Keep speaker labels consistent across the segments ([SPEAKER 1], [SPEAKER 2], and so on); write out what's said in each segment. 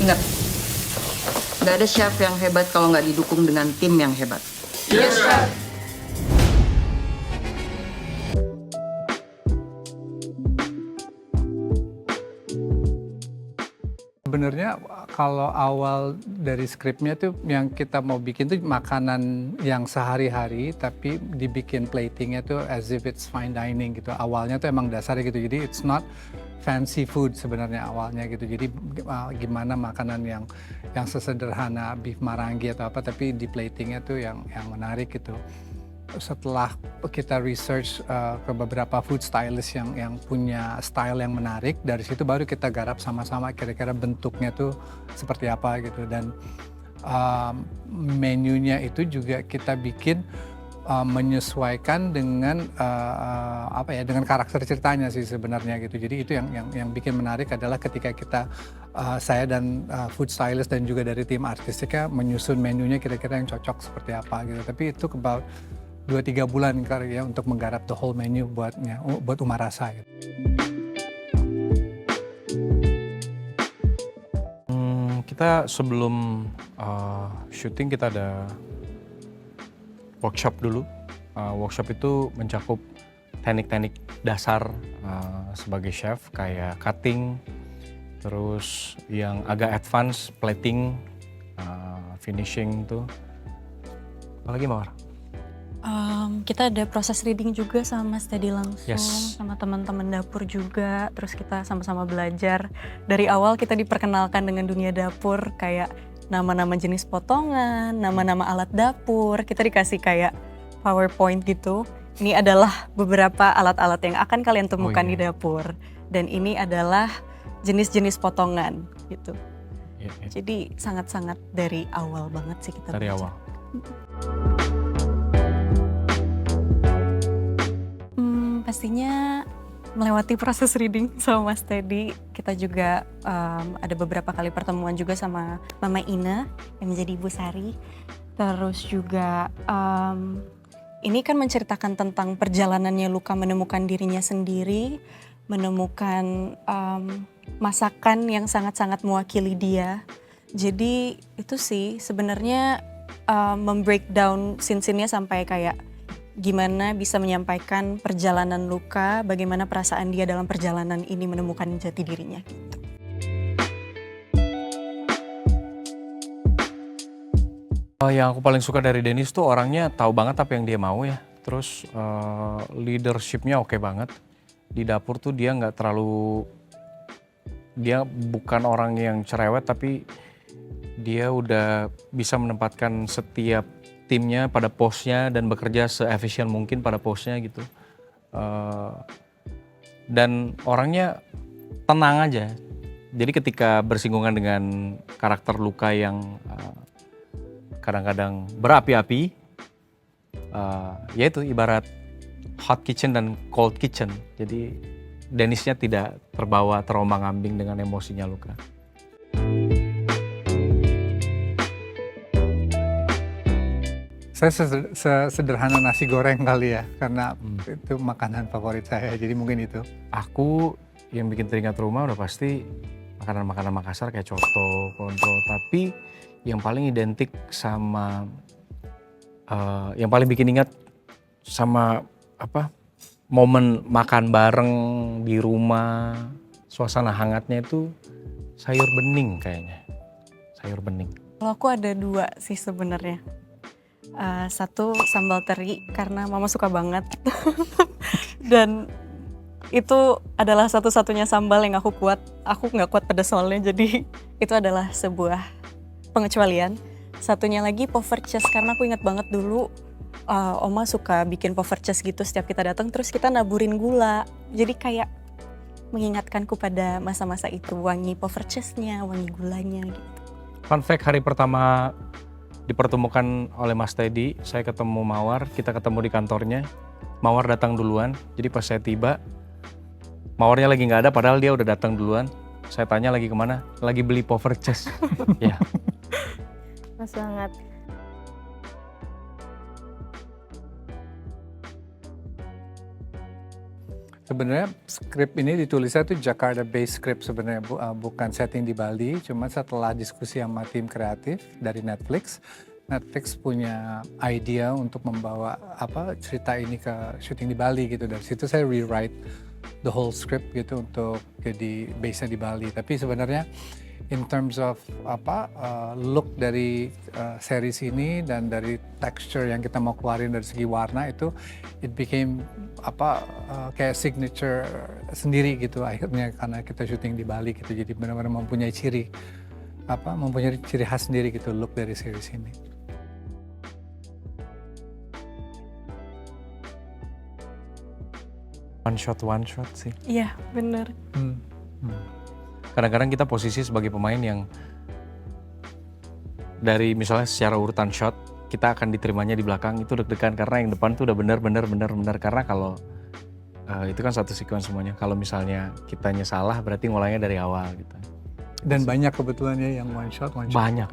[SPEAKER 1] Ingat, nggak ada chef yang hebat kalau nggak didukung dengan tim yang hebat.
[SPEAKER 2] Yes, Chef.
[SPEAKER 3] Sebenarnya kalau awal dari skripnya tuh yang kita mau bikin tuh makanan yang sehari-hari tapi dibikin platingnya tuh as if it's fine dining gitu. Awalnya tuh emang dasarnya gitu. Jadi it's not fancy food sebenarnya awalnya gitu. Jadi gimana makanan yang sesederhana beef marangi atau apa tapi di platingnya tuh yang menarik gitu. Setelah kita research ke beberapa food stylist yang punya style yang menarik, dari situ baru kita garap sama-sama kira-kira bentuknya tuh seperti apa gitu. Dan menunya itu juga kita bikin menyesuaikan dengan dengan karakter ceritanya sih sebenarnya gitu. Jadi itu yang bikin menarik adalah ketika kita saya dan food stylist dan juga dari tim artistiknya menyusun menunya kira-kira yang cocok seperti apa gitu. Tapi itu about 2-3 bulan kali ya untuk menggarap the whole menu buat Umarasa gitu.
[SPEAKER 4] Kita sebelum syuting kita ada workshop dulu. Workshop itu mencakup teknik-teknik dasar sebagai chef kayak cutting, terus yang agak advance plating, finishing tuh. Apalagi Mawar?
[SPEAKER 5] Kita ada proses reading juga sama Mas Teddy langsung,
[SPEAKER 4] Yes.
[SPEAKER 5] sama teman-teman dapur juga. Terus kita sama-sama belajar. Dari awal kita diperkenalkan dengan dunia dapur, kayak nama-nama jenis potongan, nama-nama alat dapur. Kita dikasih kayak PowerPoint gitu. Ini adalah beberapa alat-alat yang akan kalian temukan di dapur. Dan ini adalah jenis-jenis potongan gitu.
[SPEAKER 4] Yeah.
[SPEAKER 5] Jadi sangat-sangat dari awal banget sih kita
[SPEAKER 4] Dari
[SPEAKER 5] belajar.
[SPEAKER 4] awal.
[SPEAKER 5] Pastinya melewati proses reading sama Mas Teddy. Kita juga ada beberapa kali pertemuan juga sama Mama Ina yang menjadi Ibu Sari. Terus juga ini kan menceritakan tentang perjalanannya Luka menemukan dirinya sendiri, menemukan masakan yang sangat-sangat mewakili dia. Jadi itu sih sebenarnya membreakdown scene-nya sampai kayak gimana bisa menyampaikan perjalanan Luka, bagaimana perasaan dia dalam perjalanan ini menemukan jati dirinya gitu.
[SPEAKER 4] Yang aku paling suka dari Dennis tuh orangnya tahu banget apa yang dia mau ya. Terus leadership-nya oke banget. Di dapur tuh dia nggak terlalu, dia bukan orang yang cerewet tapi dia udah bisa menempatkan setiap timnya pada posnya dan bekerja se-efisien mungkin pada posnya gitu. Dan orangnya tenang aja. Jadi ketika bersinggungan dengan karakter Luka yang kadang-kadang berapi-api, yaitu ibarat hot kitchen dan cold kitchen. Jadi Dennisnya tidak terbawa terombang-ambing dengan emosinya Luka.
[SPEAKER 3] Saya sederhana nasi goreng kali ya, karena itu makanan favorit saya, jadi mungkin itu.
[SPEAKER 4] Aku yang bikin teringat rumah udah pasti makanan-makanan Makassar kayak coto, konco. Tapi yang paling identik sama, yang paling bikin ingat sama momen makan bareng di rumah, suasana hangatnya itu sayur bening kayaknya. Sayur bening.
[SPEAKER 5] Kalau aku ada 2 sih sebenarnya. Satu sambal teri karena mama suka banget. Dan itu adalah satu-satunya sambal yang aku kuat. Aku nggak kuat pedas soalnya, jadi itu adalah sebuah pengecualian. Satunya lagi poverches karena aku ingat banget dulu Oma suka bikin poverches gitu setiap kita datang, terus kita naburin gula. Jadi kayak mengingatkanku pada masa-masa itu, wangi poverchesnya, wangi gulanya gitu.
[SPEAKER 4] Fun fact, hari pertama dipertemukan oleh Mas Teddy, saya ketemu Mawar, kita ketemu di kantornya. Mawar datang duluan, jadi pas saya tiba, Mawarnya lagi nggak ada, padahal dia udah datang duluan. Saya tanya lagi kemana, lagi beli poverches. Ya.
[SPEAKER 2] Mas banget.
[SPEAKER 3] Sebenarnya skrip ini ditulisnya tuh Jakarta based script sebenarnya, bukan setting di Bali. Cuma setelah diskusi sama tim kreatif dari Netflix punya idea untuk membawa cerita ini ke syuting di Bali gitu. Dari situ saya rewrite the whole script gitu untuk jadi base-nya di Bali. Tapi sebenarnya in terms of look dari series ini dan dari texture yang kita mau keluarin dari segi warna itu it became kayak signature sendiri gitu akhirnya karena kita syuting di Bali gitu. Jadi benar-benar mempunyai ciri khas sendiri gitu look dari series ini.
[SPEAKER 4] One shot sih.
[SPEAKER 2] Iya, bener.
[SPEAKER 4] Kadang-kadang kita posisi sebagai pemain yang dari misalnya secara urutan shot kita akan diterimanya di belakang itu deg-degan karena yang depan tuh udah benar karena kalau itu kan satu sequence semuanya. Kalau misalnya kitanya salah berarti ngulangnya dari awal gitu.
[SPEAKER 3] Dan banyak kebetulan ya yang one shot.
[SPEAKER 4] Banyak.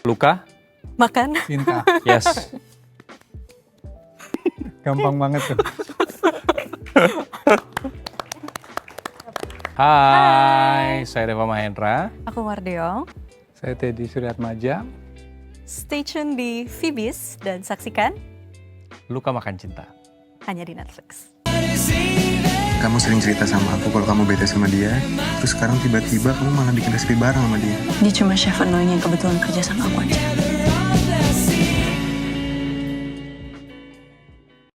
[SPEAKER 4] Luka?
[SPEAKER 5] Makan.
[SPEAKER 3] Cinta.
[SPEAKER 4] Yes.
[SPEAKER 3] Gampang banget tuh.
[SPEAKER 4] Hai, saya Deva Mahendra.
[SPEAKER 5] Aku Mardeong.
[SPEAKER 3] Saya Teddy Suryatmaja.
[SPEAKER 5] Stay tune di Phoebis dan saksikan
[SPEAKER 4] Luka Makan Cinta.
[SPEAKER 5] hanya di Netflix.
[SPEAKER 6] Kamu sering cerita sama aku kalau kamu bete sama dia, terus sekarang tiba-tiba kamu malah bikin resipi bareng sama dia.
[SPEAKER 5] Dia cuma chef annoying yang kebetulan kerja sama aku aja.